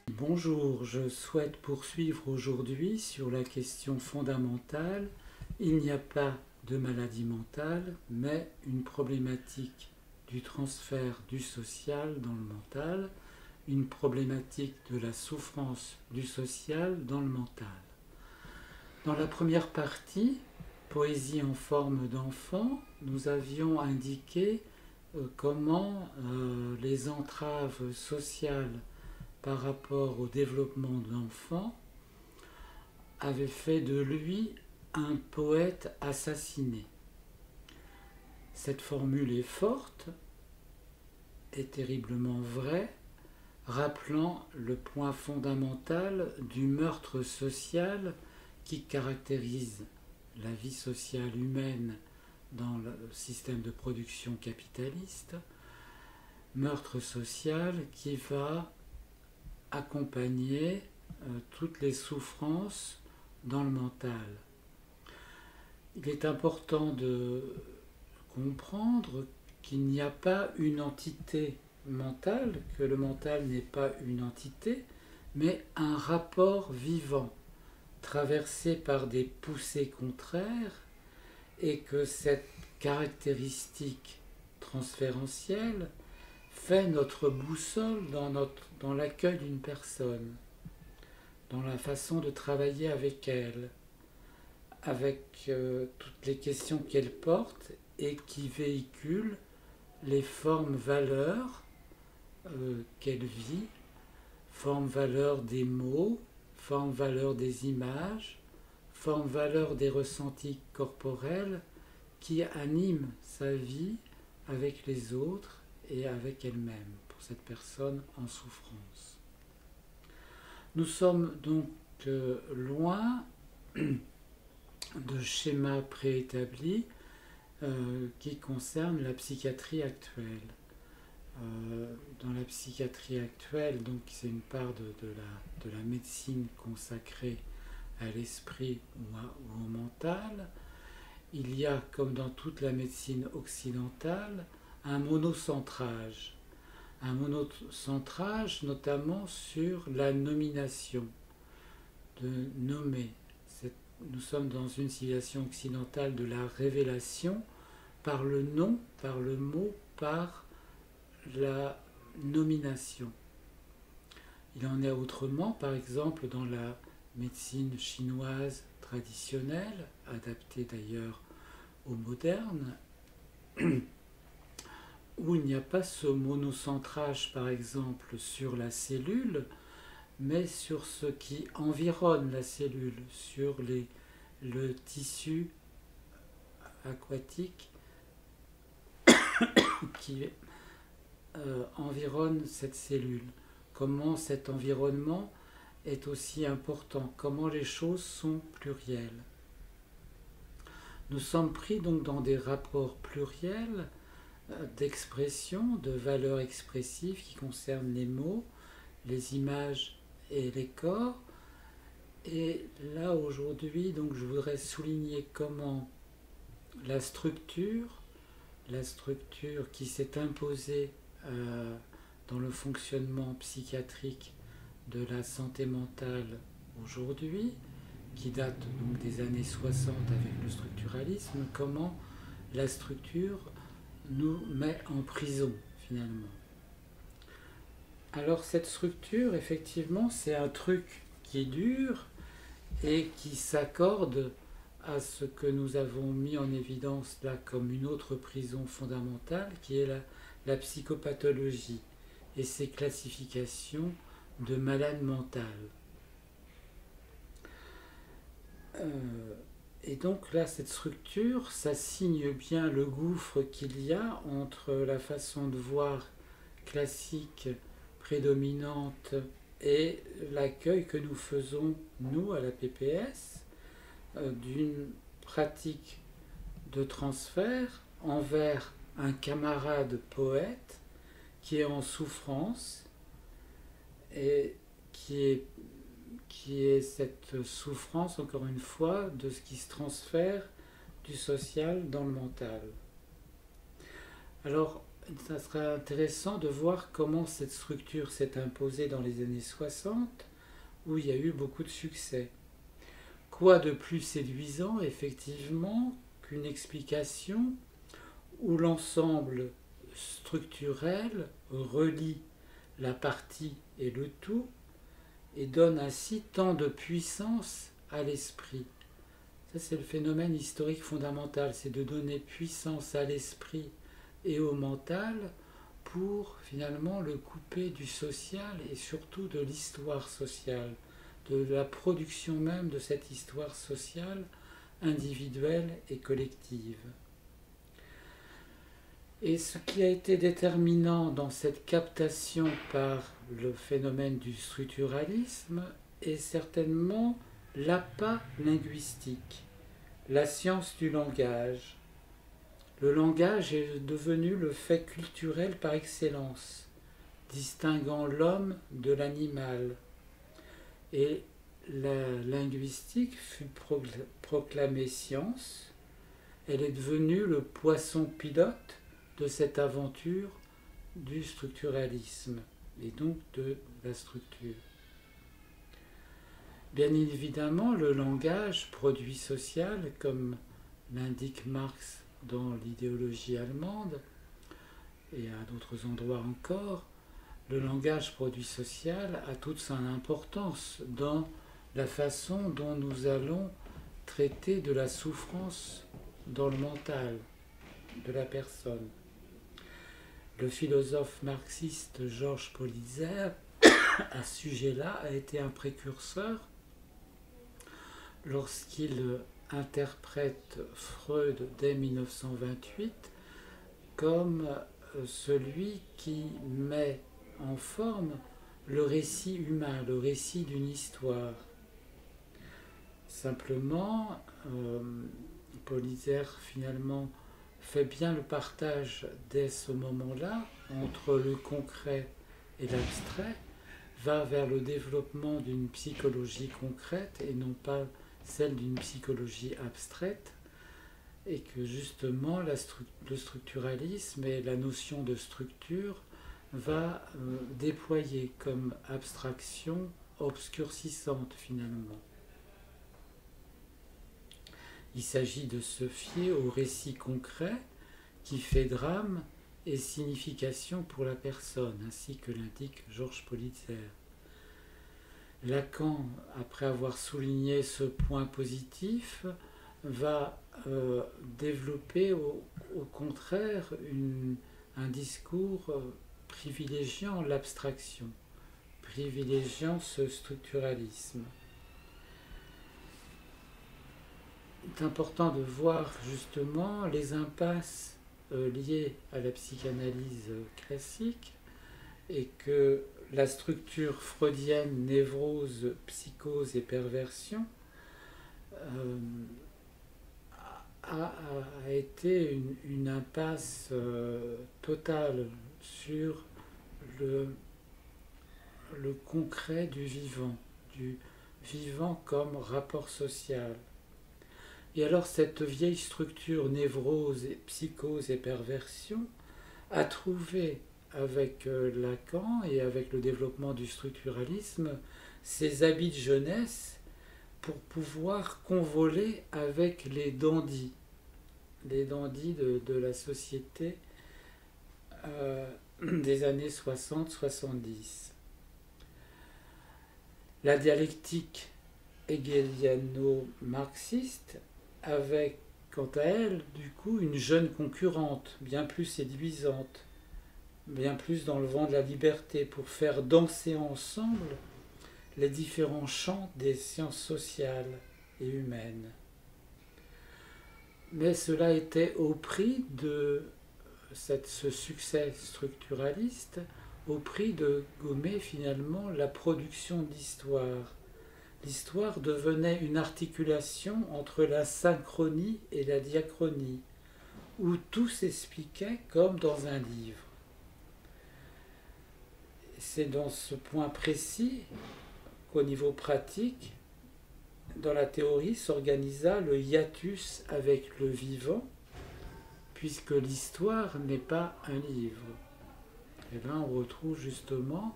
Bonjour, je souhaite poursuivre aujourd'hui sur la question fondamentale. Il n'y a pas de maladie mentale, mais une problématique du transfert du social dans le mental, une problématique de la souffrance du social dans le mental. Dans la première partie, Poésie en forme d'enfant, nous avions indiqué comment les entraves sociales par rapport au développement de l'enfant avait fait de lui un poète assassiné. Cette formule est forte et terriblement vraie, rappelant le point fondamental du meurtre social qui caractérise la vie sociale humaine dans le système de production capitaliste, meurtre social qui va accompagner toutes les souffrances dans le mental. Il est important de comprendre qu'il n'y a pas une entité mentale, que le mental n'est pas une entité, mais un rapport vivant, traversé par des poussées contraires, et que cette caractéristique transférentielle fait notre boussole dans l'accueil d'une personne, dans la façon de travailler avec elle, avec toutes les questions qu'elle porte et qui véhiculent les formes-valeurs qu'elle vit, formes-valeurs des mots, formes-valeurs des images, formes-valeurs des ressentis corporels qui animent sa vie avec les autres et avec elle-même, pour cette personne en souffrance. Nous sommes donc loin de schémas préétablis qui concernent la psychiatrie actuelle. Dans la psychiatrie actuelle, donc c'est une part de la médecine consacrée à l'esprit ou au mental, il y a, comme dans toute la médecine occidentale, un monocentrage notamment sur la nomination, de nommer. Nous sommes dans une civilisation occidentale de la révélation par le nom, par le mot, par la nomination. Il en est autrement, par exemple, dans la médecine chinoise traditionnelle, adaptée d'ailleurs au moderne, où il n'y a pas ce monocentrage, par exemple, sur la cellule, mais sur ce qui environne la cellule, sur le tissu aquatique qui environne cette cellule. Comment cet environnement est aussi important, comment les choses sont plurielles. Nous sommes pris donc dans des rapports pluriels d'expression, de valeurs expressives qui concernent les mots, les images et les corps. Et là aujourd'hui, donc je voudrais souligner comment la structure qui s'est imposée dans le fonctionnement psychiatrique de la santé mentale aujourd'hui, qui date donc des années 60 avec le structuralisme, comment la structure nous met en prison finalement. Alors cette structure, effectivement, c'est un truc qui dure et qui s'accorde à ce que nous avons mis en évidence là comme une autre prison fondamentale, qui est la psychopathologie et ses classifications de malade mental. Et donc là, cette structure, ça signe bien le gouffre qu'il y a entre la façon de voir classique, prédominante, et l'accueil que nous faisons, nous, à la PPS, d'une pratique de transfert envers un camarade poète qui est en souffrance et qui est cette souffrance, encore une fois, de ce qui se transfère du social dans le mental. Alors, ça serait intéressant de voir comment cette structure s'est imposée dans les années 60, où il y a eu beaucoup de succès. Quoi de plus séduisant, effectivement, qu'une explication où l'ensemble structurel relie la partie et le tout, et donne ainsi tant de puissance à l'esprit. Ça, c'est le phénomène historique fondamental, c'est de donner puissance à l'esprit et au mental pour finalement le couper du social et surtout de l'histoire sociale, de la production même de cette histoire sociale individuelle et collective. Et ce qui a été déterminant dans cette captation par le phénomène du structuralisme est certainement l'appât linguistique, la science du langage. Le langage est devenu le fait culturel par excellence, distinguant l'homme de l'animal. Et la linguistique fut proclamée science. Elle est devenue le poisson pilote de cette aventure du structuralisme et donc de la structure. Bien évidemment, le langage, produit social, comme l'indique Marx dans l'idéologie allemande et à d'autres endroits encore, le langage, produit social, a toute son importance dans la façon dont nous allons traiter de la souffrance dans le mental de la personne. Le philosophe marxiste Georges Politzer, à ce sujet-là, a été un précurseur lorsqu'il interprète Freud dès 1928 comme celui qui met en forme le récit humain, le récit d'une histoire. Simplement, Politzer finalement fait bien le partage dès ce moment-là entre le concret et l'abstrait, va vers le développement d'une psychologie concrète et non pas celle d'une psychologie abstraite, et que justement le structuralisme et la notion de structure va déployer comme abstraction obscurcissante finalement. Il s'agit de se fier au récit concret qui fait drame et signification pour la personne, ainsi que l'indique Georges Politzer. Lacan, après avoir souligné ce point positif, va développer au contraire un discours privilégiant l'abstraction, privilégiant ce structuralisme. Il est important de voir justement les impasses liées à la psychanalyse classique et que la structure freudienne, névrose, psychose et perversion a été une impasse totale sur le concret du vivant comme rapport social. Et alors cette vieille structure névrose, psychose et perversion a trouvé avec Lacan et avec le développement du structuralisme ses habits de jeunesse pour pouvoir convoler avec les dandys de la société des années 60-70. La dialectique hegeliano-marxiste avec, quant à elle, du coup, une jeune concurrente, bien plus séduisante, bien plus dans le vent de la liberté, pour faire danser ensemble les différents champs des sciences sociales et humaines. Mais cela était au prix de ce succès structuraliste, au prix de gommer finalement la production d'histoire. L'histoire devenait une articulation entre la synchronie et la diachronie, où tout s'expliquait comme dans un livre. C'est dans ce point précis qu'au niveau pratique, dans la théorie, s'organisa le hiatus avec le vivant, puisque l'histoire n'est pas un livre. Et là, on retrouve justement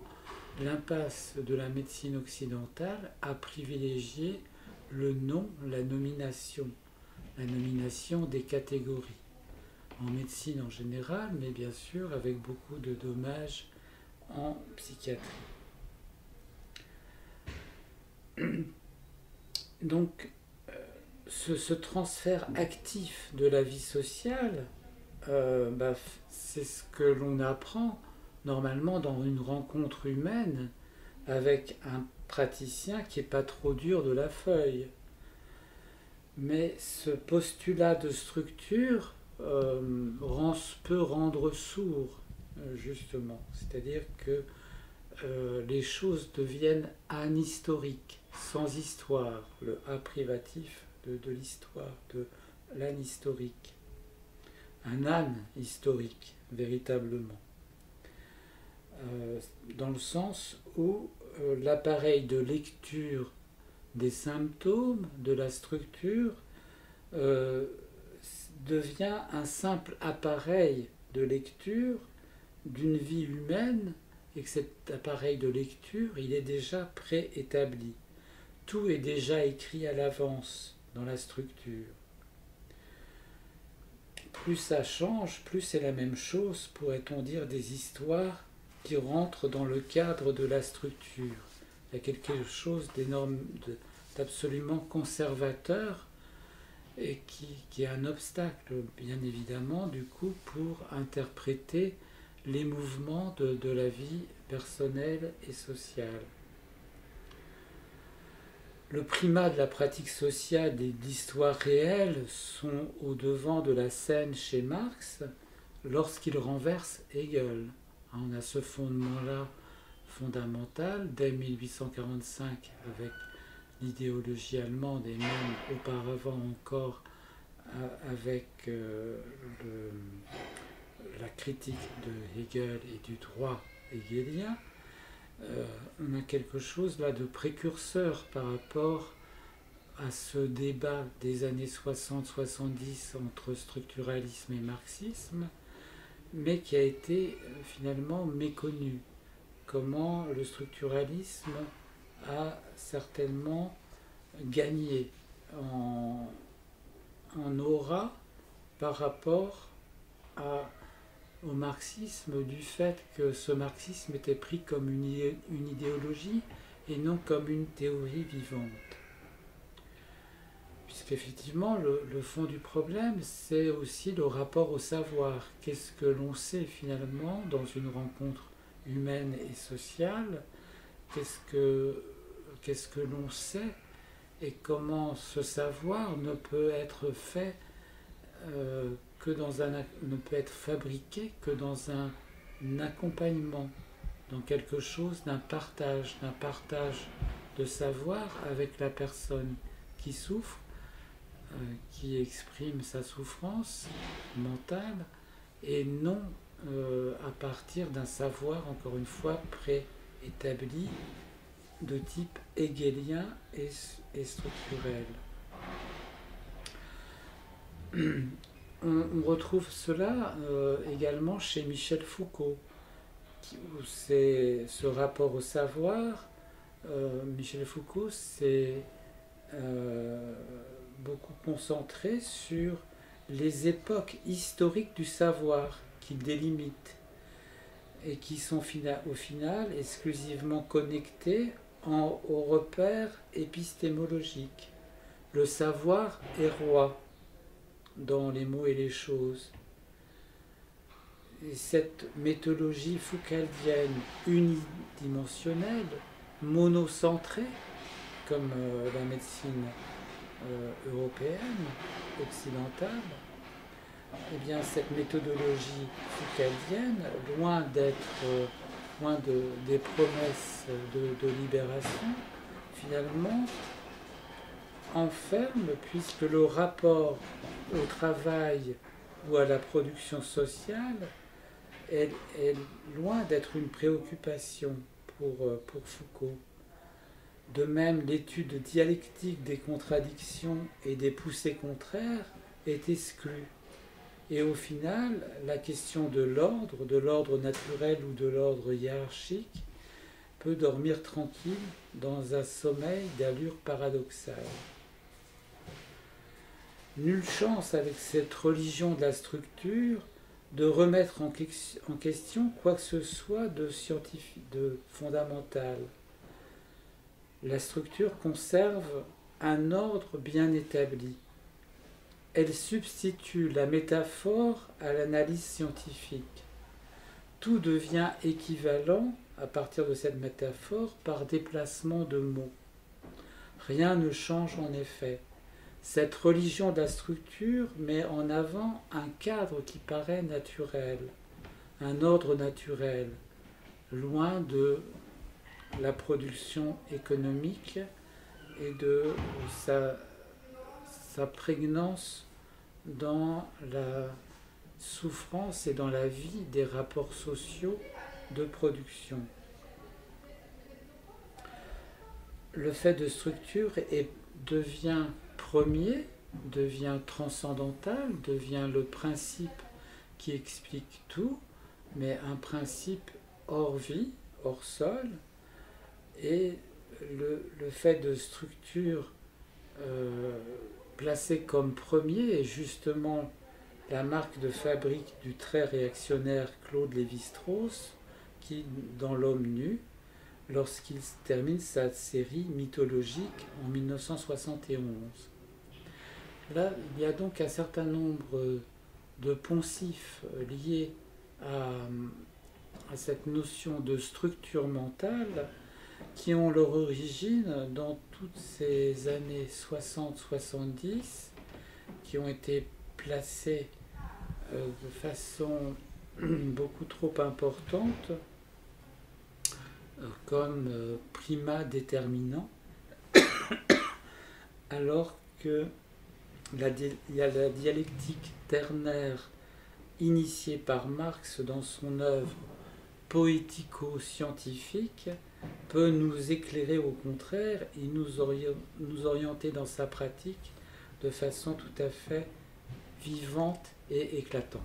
l'impasse de la médecine occidentale à privilégier le nom, la nomination des catégories, en médecine en général, mais bien sûr avec beaucoup de dommages en psychiatrie. Donc, ce transfert actif de la vie sociale, c'est ce que l'on apprend normalement dans une rencontre humaine avec un praticien qui n'est pas trop dur de la feuille. Mais ce postulat de structure peut rendre sourd, justement. C'est-à-dire que les choses deviennent anhistoriques, sans histoire, le A privatif de l'histoire, de l'anhistorique. Un âne historique, véritablement. Dans le sens où l'appareil de lecture des symptômes, de la structure, devient un simple appareil de lecture d'une vie humaine, et que cet appareil de lecture, il est déjà préétabli. Tout est déjà écrit à l'avance dans la structure. Plus ça change, plus c'est la même chose, pourrait-on dire, des histoires qui rentrent dans le cadre de la structure. Il y a quelque chose d'énorme, d'absolument conservateur et qui est un obstacle, bien évidemment, du coup, pour interpréter les mouvements de la vie personnelle et sociale. Le primat de la pratique sociale et de l'histoire réelle sont au devant de la scène chez Marx lorsqu'il renverse Hegel. On a ce fondement-là fondamental dès 1845 avec l'idéologie allemande et même auparavant encore avec la critique de Hegel et du droit hegelien. On a quelque chose là de précurseur par rapport à ce débat des années 60-70 entre structuralisme et marxisme, mais qui a été finalement méconnu. Comment le structuralisme a certainement gagné en aura par rapport au marxisme, du fait que ce marxisme était pris comme une idéologie et non comme une théorie vivante. Puisqu'effectivement, le fond du problème, c'est aussi le rapport au savoir. Qu'est-ce que l'on sait finalement dans une rencontre humaine et sociale? Qu'est-ce que l'on sait et comment ce savoir ne peut être fait ne peut être fabriqué que dans un accompagnement, dans quelque chose d'un partage de savoir avec la personne qui souffre, qui exprime sa souffrance mentale, et non à partir d'un savoir, encore une fois, préétabli de type hegelien et structurel. On retrouve cela également chez Michel Foucault, où c'est ce rapport au savoir. Michel Foucault s'est beaucoup concentré sur les époques historiques du savoir qu'il délimite et qui sont au final exclusivement connectées aux repères épistémologiques. Le savoir est roi dans les mots et les choses. Et cette méthodologie foucaldienne unidimensionnelle, monocentrée, comme la médecine européenne, occidentale, eh bien cette méthodologie foucaldienne, loin des promesses de libération, finalement enferme, puisque le rapport au travail ou à la production sociale est loin d'être une préoccupation pour Foucault. De même, l'étude dialectique des contradictions et des poussées contraires est exclue. Et au final, la question de l'ordre naturel ou de l'ordre hiérarchique, peut dormir tranquille dans un sommeil d'allure paradoxale. Nulle chance avec cette religion de la structure de remettre en question quoi que ce soit de fondamental. La structure conserve un ordre bien établi. Elle substitue la métaphore à l'analyse scientifique. Tout devient équivalent à partir de cette métaphore par déplacement de mots. Rien ne change en effet. Cette religion de la structure met en avant un cadre qui paraît naturel, un ordre naturel, loin de la production économique et de sa prégnance dans la souffrance et dans la vie des rapports sociaux de production. Le fait de structure devient premier, devient transcendantal, devient le principe qui explique tout, mais un principe hors vie, hors sol, et le fait de structure placé comme premier est justement la marque de fabrique du très réactionnaire Claude Lévi-Strauss, qui, dans L'Homme nu, lorsqu'il termine sa série mythologique en 1971. Là, il y a donc un certain nombre de poncifs liés à cette notion de structure mentale qui ont leur origine dans toutes ces années 60-70, qui ont été placées de façon beaucoup trop importante comme primat déterminant, alors que il y a la dialectique ternaire initiée par Marx dans son œuvre poético-scientifique peut nous éclairer au contraire et nous orienter dans sa pratique de façon tout à fait vivante et éclatante.